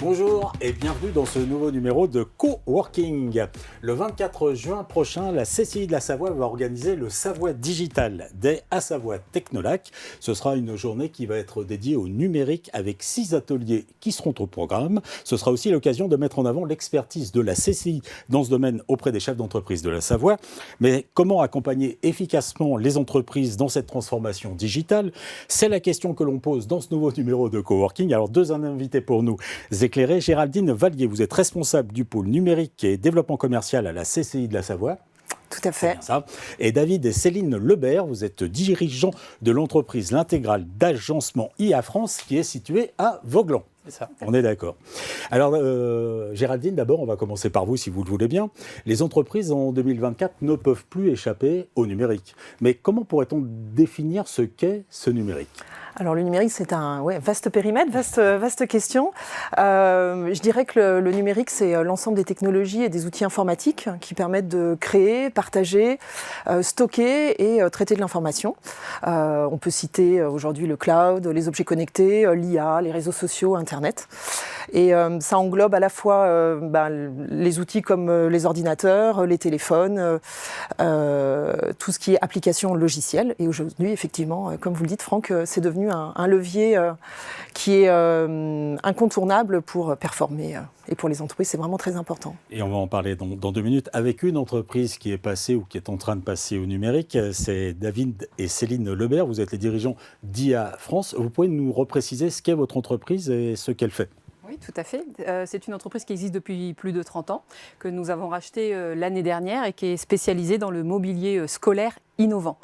Bonjour et bienvenue dans ce nouveau numéro de Coworking. Le 24 juin prochain, la CCI de la Savoie va organiser le Savoie Digital Day à Savoie Technolac. Ce sera une journée qui va être dédiée au numérique avec 6 ateliers qui seront au programme. Ce sera aussi l'occasion de mettre en avant l'expertise de la CCI dans ce domaine auprès des chefs d'entreprise de la Savoie. Mais comment accompagner efficacement les entreprises dans cette transformation digitale? C'est la question que l'on pose dans ce nouveau numéro de Coworking. Alors deux invités pour nous éclairé. Géraldine Vallier, vous êtes responsable du pôle numérique et développement commercial à la CCI de la Savoie. Tout à fait. Ça. Et David et Céline Lebert, vous êtes dirigeants de l'entreprise L'Intégrale d'Agencement IA France qui est située à Vaugelan. C'est ça. On est d'accord. Alors, Géraldine, d'abord, on va commencer par vous, si vous le voulez bien. Les entreprises, en 2024, ne peuvent plus échapper au numérique. Mais comment pourrait-on définir ce qu'est ce numérique ? Alors le numérique, c'est un vaste périmètre, vaste question. Je dirais que le numérique, c'est l'ensemble des technologies et des outils informatiques qui permettent de créer, partager, stocker et traiter de l'information. On peut citer aujourd'hui le cloud, les objets connectés, l'IA, les réseaux sociaux, Internet. Et ça englobe à la fois les outils comme les ordinateurs, les téléphones, tout ce qui est application logicielle. Et aujourd'hui, effectivement, comme vous le dites, Franck, c'est devenu un levier qui est incontournable pour performer. Et pour les entreprises, c'est vraiment très important. Et on va en parler dans 2 minutes avec une entreprise qui est passée ou qui est en train de passer au numérique. C'est David et Céline Lebert. Vous êtes les dirigeants d'IA France. Vous pouvez nous repréciser ce qu'est votre entreprise et ce qu'elle fait ? Oui, tout à fait. C'est une entreprise qui existe depuis plus de 30 ans, que nous avons rachetée l'année dernière et qui est spécialisée dans le mobilier scolaire innovant.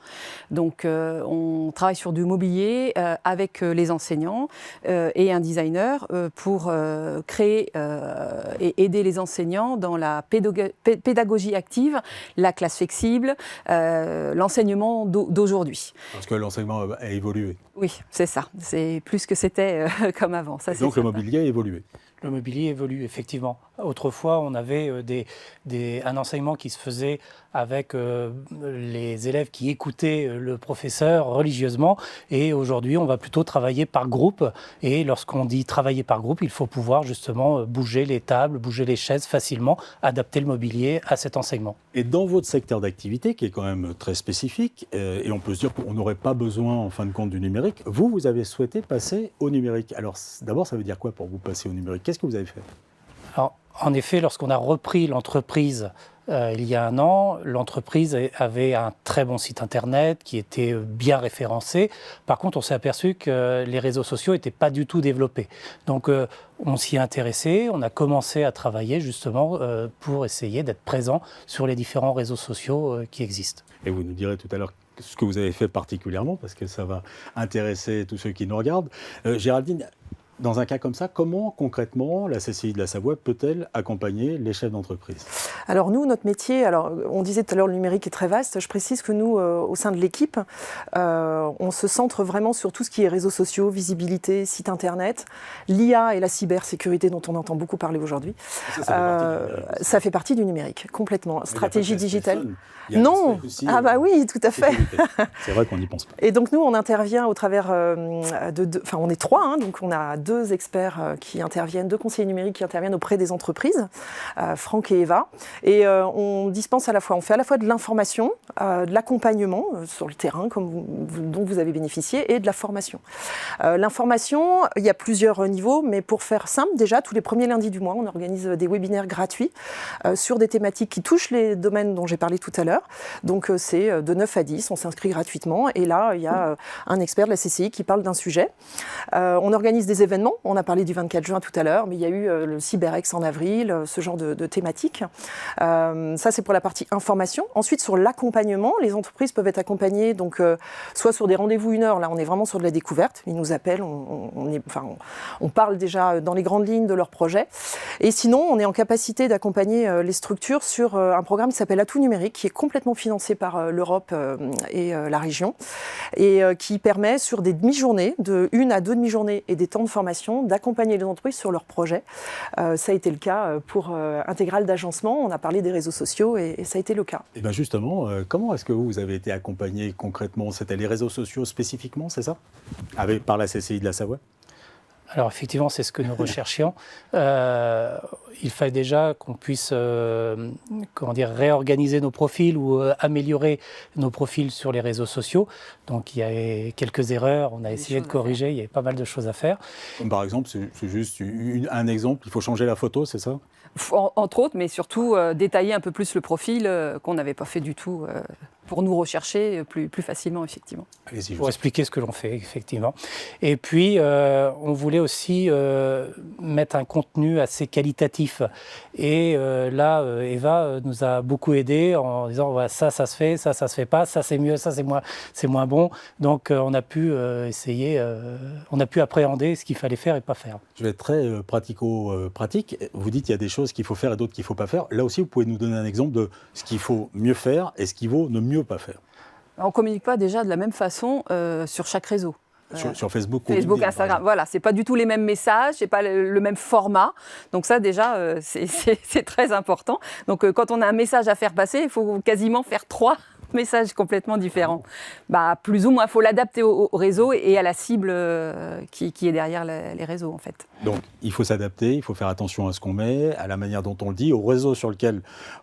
Donc on travaille sur du mobilier avec les enseignants et un designer pour créer et aider les enseignants dans la pédagogie active, la classe flexible, l'enseignement d'aujourd'hui. Parce que l'enseignement a évolué. Oui, c'est ça. C'est plus que c'était comme avant. Ça, donc le mobilier a évolué. Le mobilier évolue, effectivement. Autrefois, on avait un enseignement qui se faisait avec les élèves qui écoutaient le professeur religieusement. Et aujourd'hui, on va plutôt travailler par groupe. Et lorsqu'on dit travailler par groupe, il faut pouvoir justement bouger les tables, bouger les chaises facilement, adapter le mobilier à cet enseignement. Et dans votre secteur d'activité, qui est quand même très spécifique, et on peut se dire qu'on n'aurait pas besoin, en fin de compte, du numérique, vous avez souhaité passer au numérique. Alors, d'abord, ça veut dire quoi pour vous passer au numérique ? Qu'est-ce que vous avez fait ? Alors, en effet, lorsqu'on a repris l'entreprise il y a un an, l'entreprise avait un très bon site internet qui était bien référencé. Par contre, on s'est aperçu que les réseaux sociaux n'étaient pas du tout développés. Donc, on s'y est intéressé, on a commencé à travailler justement pour essayer d'être présent sur les différents réseaux sociaux qui existent. Et vous nous direz tout à l'heure ce que vous avez fait particulièrement, parce que ça va intéresser tous ceux qui nous regardent. Géraldine, dans un cas comme ça, comment concrètement la CCI de la Savoie peut-elle accompagner les chefs d'entreprise ? Alors nous, notre métier, on disait tout à l'heure le numérique est très vaste, je précise que nous, au sein de l'équipe, on se centre vraiment sur tout ce qui est réseaux sociaux, visibilité, site internet, l'IA et la cybersécurité dont on entend beaucoup parler aujourd'hui. Ça fait partie du numérique, complètement. Mais stratégie digitale. Non, ah bah oui, tout à fait. C'est vrai qu'on n'y pense pas. Et donc nous, on intervient au travers enfin on est 3, hein, donc on a 2 experts qui interviennent, 2 conseillers numériques qui interviennent auprès des entreprises, Franck et Eva. Et on dispense on fait à la fois de l'information, de l'accompagnement sur le terrain dont vous avez bénéficié et de la formation. L'information, il y a plusieurs niveaux, mais pour faire simple, déjà tous les premiers lundis du mois, on organise des webinaires gratuits sur des thématiques qui touchent les domaines dont j'ai parlé tout à l'heure. Donc c'est de 9 à 10, on s'inscrit gratuitement et là il y a un expert de la CCI qui parle d'un sujet. On organise des événements, on a parlé du 24 juin tout à l'heure, mais il y a eu le CyberX en avril, ce genre de thématiques. Ça c'est pour la partie information. Ensuite sur l'accompagnement, les entreprises peuvent être accompagnées donc soit sur des rendez-vous 1 heure, là on est vraiment sur de la découverte, ils nous appellent, on parle déjà dans les grandes lignes de leur projet. Et sinon on est en capacité d'accompagner les structures sur un programme qui s'appelle Atout numérique, qui est complètement financé par l'Europe et la région, et qui permet sur des demi-journées, de 1 à 2 demi-journées et des temps de formation, d'accompagner les entreprises sur leurs projets. Ça a été le cas pour Intégrale d'Agencement, on a parlé des réseaux sociaux et ça a été le cas. Et bien justement, comment est-ce que vous avez été accompagné concrètement ? C'était les réseaux sociaux spécifiquement, c'est ça ? Par la CCI de la Savoie ? Alors effectivement, c'est ce que nous recherchions. Il fallait déjà qu'on puisse réorganiser nos profils ou améliorer nos profils sur les réseaux sociaux. Donc il y a quelques erreurs, on a essayé de corriger, il y avait pas mal de choses à faire. Comme par exemple, c'est juste un exemple, il faut changer la photo, c'est ça ? Entre autres, mais surtout détailler un peu plus le profil qu'on n'avait pas fait du tout pour nous rechercher plus facilement, effectivement. Pour expliquer ce que l'on fait, effectivement. Et puis, on voulait aussi mettre un contenu assez qualitatif. Et là, Eva nous a beaucoup aidé en disant ouais, ça se fait, ça se fait pas, ça c'est mieux, ça c'est moins bon. Donc, on a pu essayer, on a pu appréhender ce qu'il fallait faire et pas faire. Je vais être très pratico-pratique. Vous dites qu'il y a des choses qu'il faut faire et d'autres qu'il ne faut pas faire. Là aussi, vous pouvez nous donner un exemple de ce qu'il faut mieux faire et ce qu'il vaut ne mieux pas faire. On ne communique pas déjà de la même façon sur chaque réseau. Sur Facebook, Facebook, Instagram, voilà, c'est pas du tout les mêmes messages, c'est pas le même format. Donc ça déjà, c'est très important. Donc quand on a un message à faire passer, il faut quasiment faire 3 messages complètement différents. Plus ou moins, il faut l'adapter au réseau et à la cible qui est derrière les réseaux en fait. Donc il faut s'adapter, il faut faire attention à ce qu'on met, à la manière dont on le dit, au réseau sur lequel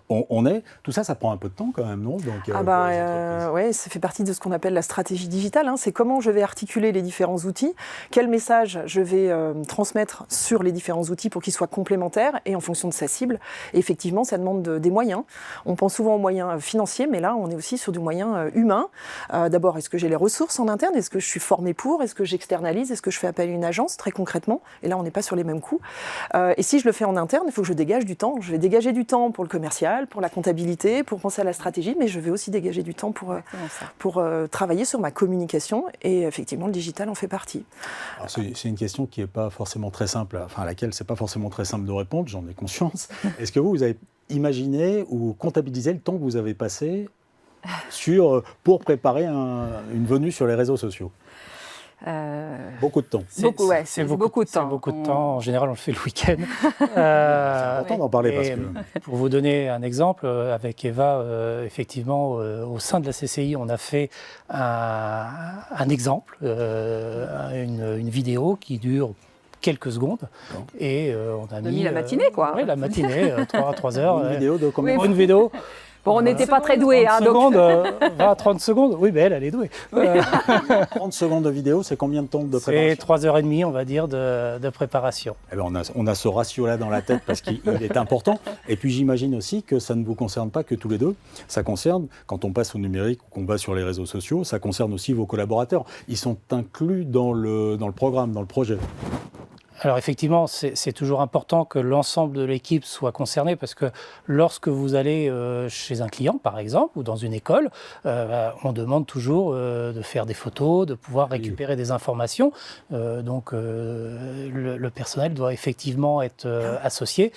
on est. Tout ça, ça prend un peu de temps quand même, non ? Donc, ouais, ça fait partie de ce qu'on appelle la stratégie digitale. C'est comment je vais articuler les différents outils, quel message je vais transmettre sur les différents outils pour qu'ils soient complémentaires et en fonction de sa cible. Et effectivement, ça demande des moyens. On pense souvent aux moyens financiers, mais là, on est aussi sur du moyen humain. D'abord, est-ce que j'ai les ressources en interne ? Est-ce que je suis formée pour ? Est-ce que j'externalise ? Est-ce que je fais appel à une agence, très concrètement ? Et là, on n'est pas sur les mêmes coûts. Et si je le fais en interne, il faut que je dégage du temps. Je vais dégager du temps pour le commercial, pour la comptabilité, pour penser à la stratégie, mais je vais aussi dégager du temps pour travailler sur ma communication. Et effectivement, le digital en fait partie. Alors, c'est une question qui n'est pas forcément très simple, à laquelle c'est pas forcément très simple de répondre, j'en ai conscience. Est-ce que vous avez imaginé ou comptabilisé le temps que vous avez passé pour préparer une venue sur les réseaux sociaux ? Beaucoup de temps. C'est beaucoup de temps. Beaucoup de temps. En général, on le fait le week-end. C'est important d'en parler parce que... Pour vous donner un exemple, avec Eva, effectivement, au sein de la CCI, on a fait un exemple, une vidéo qui dure quelques secondes. Et on a mis la matinée, quoi. Oui, la matinée, 3 heures. Une vidéo de combien ? Une vidéo. Bon, on n'était pas très doués. 30 secondes, oui, mais elle est douée. 30 secondes de vidéo, c'est combien de temps de préparation ? C'est 3h30, on va dire, de préparation. Eh bien, on a ce ratio-là dans la tête parce qu'il est important. Et puis j'imagine aussi que ça ne vous concerne pas que tous les deux. Ça concerne, quand on passe au numérique ou qu'on va sur les réseaux sociaux, ça concerne aussi vos collaborateurs. Ils sont inclus dans le programme, dans le projet. Alors effectivement, c'est toujours important que l'ensemble de l'équipe soit concernée parce que lorsque vous allez chez un client, par exemple, ou dans une école, on demande toujours de faire des photos, de pouvoir récupérer des informations. Donc le personnel doit effectivement être associé.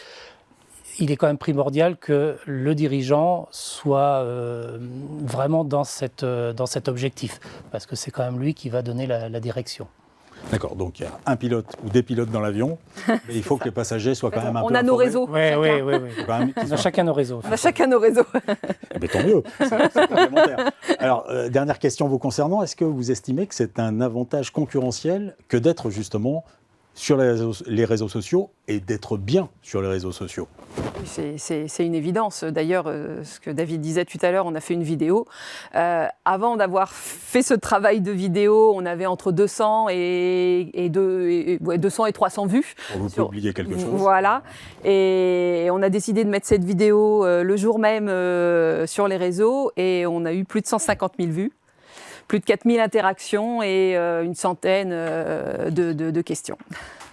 Il est quand même primordial que le dirigeant soit vraiment dans cet objectif parce que c'est quand même lui qui va donner la direction. D'accord, donc il y a un pilote ou des pilotes dans l'avion, mais il faut que les passagers soient quand même un peu informés. On a nos réseaux. Oui. On a chacun nos réseaux. On a chacun nos réseaux. Mais tant mieux, c'est complémentaire. Alors, dernière question vous concernant, est-ce que vous estimez que c'est un avantage concurrentiel que d'être justement sur les réseaux sociaux et d'être bien sur les réseaux sociaux? C'est une évidence. D'ailleurs, ce que David disait tout à l'heure, on a fait une vidéo. Avant d'avoir fait ce travail de vidéo, on avait entre 200 et 300 vues. Pour vous publier quelque chose. Voilà. Et on a décidé de mettre cette vidéo le jour même sur les réseaux et on a eu plus de 150 000 vues. Plus de 4000 interactions et une centaine de questions.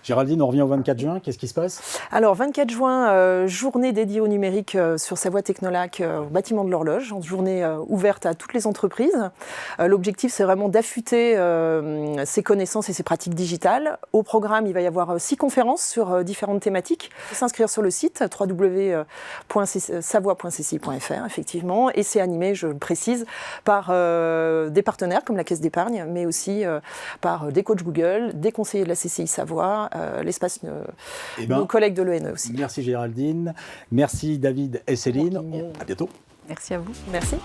Géraldine, on revient au 24 juin, qu'est-ce qui se passe ? Alors, 24 juin, journée dédiée au numérique sur Savoie Technolac, au bâtiment de l'Horloge, une journée ouverte à toutes les entreprises. L'objectif, c'est vraiment d'affûter ses connaissances et ses pratiques digitales. Au programme, il va y avoir 6 conférences sur différentes thématiques. Il faut s'inscrire sur le site www.savoie.cci.fr, effectivement, et c'est animé, je le précise, par des partenaires comme la Caisse d'épargne, mais aussi par des coachs Google, des conseillers de la CCI Savoie, l'espace, nos collègues de l'ENE aussi. Merci Géraldine, merci David et Céline, à bientôt. Merci à vous. Merci.